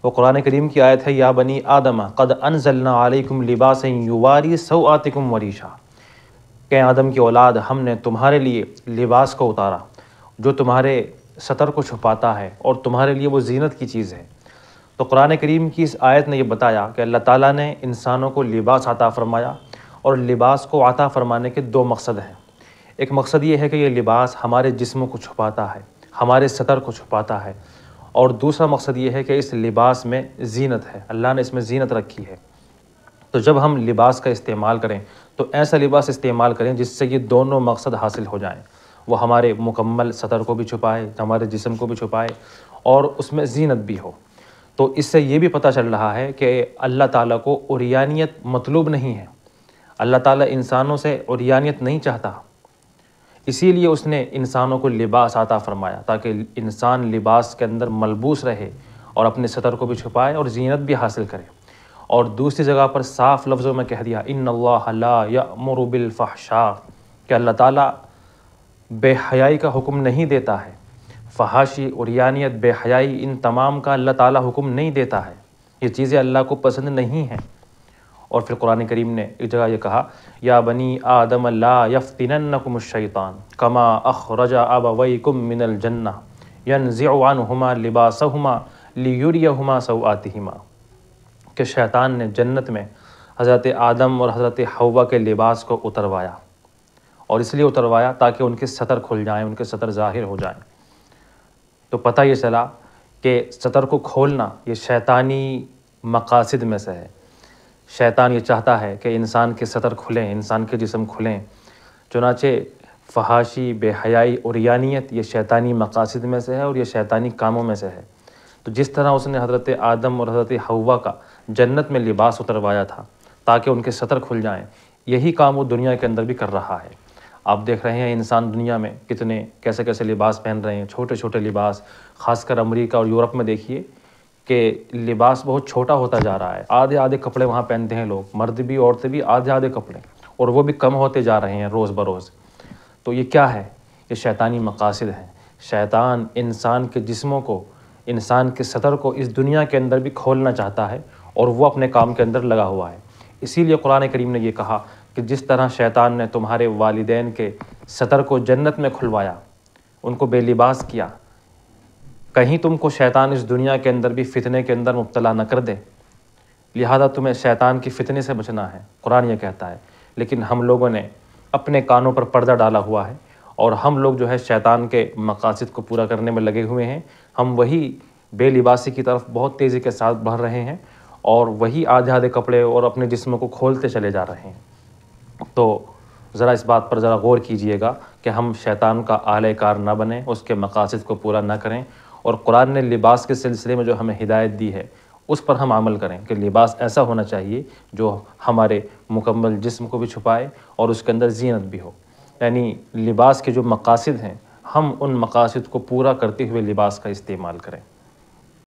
وہ قرآن کریم کی آیت ہے، یا بنی آدم قد انزلنا علیکم لباسا یواری سوآتکم وریشا، کہ آدم کی اولاد ہم نے تمہارے لیے لباس کو اتارا جو تمہارے ستر کو چھپاتا ہے اور تمہارے لیے وہ زینت کی چیز ہے۔ تو قرآن کریم کی اس آیت نے یہ بتایا کہ اللہ تعالیٰ نے انسانوں کو لباس عطا فرمایا، اور لباس کو عطا فرمانے کے دو مقصد ہیں۔ ایک مقصد یہ ہے کہ یہ لباس ہمارے جسموں کو چھپاتا ہے، ہمارے ستر کو چھپاتا ہے، اور دوسرا مقصد یہ ہے کہ اس لباس میں زینت ہے، اللہ نے اس میں زینت رکھی ہے۔ تو جب ہم لباس کا استعمال کریں تو ایسا لباس استعمال کریں جس سے یہ دونوں مقصد حاصل ہو جائیں، وہ ہمارے مکمل ستر کو بھی چھپائے، ہمارے جسم کو بھی چھپائے، اور اس میں زینت بھی ہو۔ تو اس سے یہ بھی پتہ چل رہا ہے کہ اللہ تعالیٰ کو عریانیت مطلوب نہیں ہے، اللہ تعالیٰ انسانوں سے عریانیت نہیں چاہتا، اسی لیے اس نے انسانوں کو لباس عطا فرمایا تاکہ انسان لباس کے اندر ملبوس رہے اور اپنے ستر کو بھی چھپائے اور زینت بھی حاصل کرے۔ اور دوسری جگہ پر صاف لفظوں میں کہہ دیا، ان اللہ لا یأمر بالفحشاء، کہ اللہ تعالیٰ بے حیائی کا حکم نہیں دیتا ہے، فحاشی، عریانیت، بے حیائی، ان تمام کا اللہ تعالیٰ حکم نہیں دیتا ہے، یہ چیزیں اللہ کو پسند نہیں ہیں۔ اور پھر قرآن کریم نے ایک جگہ یہ کہا، یا بنی آدم لا یفتننکم الشیطان کما اخرج ابویکم من الجنہ ینزع عنہما لباسہما لیریہما سوآتہما، کہ شیطان نے جنت میں حضرت آدم اور حضرت حوا کے لباس کو اتروایا، اور اس لیے اتروایا تاکہ ان کے ستر کھل جائیں، ان کے ستر ظاہر ہو جائیں۔ تو پتہ یہ چلا کہ ستر کو کھولنا یہ شیطانی مقاصد میں سے ہے۔ شیطان یہ چاہتا ہے کہ انسان کے ستر کھلیں، انسان کے جسم کھلیں، چنانچہ فحاشی، بے حیائی، عریانیت یہ شیطانی مقاصد میں سے ہے اور یہ شیطانی کاموں میں سے ہے۔ تو جس طرح اس نے حضرت آدم اور حضرت حوا کا جنت میں لباس اتروایا تھا تاکہ ان کے ستر کھل جائیں، یہی کام وہ دنیا کے اندر بھی کر رہا ہے۔ آپ دیکھ رہے ہیں انسان دنیا میں کتنے کیسے کیسے لباس پہن رہے ہیں، چھوٹے چھوٹے لباس، خاص کر امریکہ اور یورپ میں دیکھیے کہ لباس بہت چھوٹا ہوتا جا رہا ہے، آدھے آدھے کپڑے وہاں پہنتے ہیں لوگ، مرد بھی عورتیں بھی آدھے آدھے کپڑے، اور وہ بھی کم ہوتے جا رہے ہیں روز بروز۔ تو یہ کیا ہے؟ یہ شیطانی مقاصد ہیں۔ شیطان انسان کے جسموں کو، انسان کے ستر کو اس دنیا کے اندر بھی کھولنا چاہتا ہے، اور وہ اپنے کام کے اندر لگا ہوا ہے۔ اسی لیے قرآن کریم نے یہ کہا کہ جس طرح شیطان نے تمہارے والدین کے ستر کو جنت میں کھلوایا، ان کو بے لباس کیا، کہیں تم کو شیطان اس دنیا کے اندر بھی فتنے کے اندر مبتلا نہ کر دے، لہذا تمہیں شیطان کی فتنے سے بچنا ہے، قرآن یہ کہتا ہے۔ لیکن ہم لوگوں نے اپنے کانوں پر پردہ ڈالا ہوا ہے، اور ہم لوگ جو ہے شیطان کے مقاصد کو پورا کرنے میں لگے ہوئے ہیں، ہم وہی بے لباسی کی طرف بہت تیزی کے ساتھ بڑھ رہے ہیں، اور وہی آدھے آدھے کپڑے اور اپنے جسموں کو کھولتے چلے جا رہے ہیں۔ تو ذرا اس بات پر ذرا غور کیجئے گا کہ ہم شیطان کا آلہ کار نہ بنیں، اس کے مقاصد کو پورا نہ کریں، اور قرآن نے لباس کے سلسلے میں جو ہمیں ہدایت دی ہے اس پر ہم عمل کریں کہ لباس ایسا ہونا چاہیے جو ہمارے مکمل جسم کو بھی چھپائے اور اس کے اندر زینت بھی ہو۔ یعنی لباس کے جو مقاصد ہیں، ہم ان مقاصد کو پورا کرتے ہوئے لباس کا استعمال کریں۔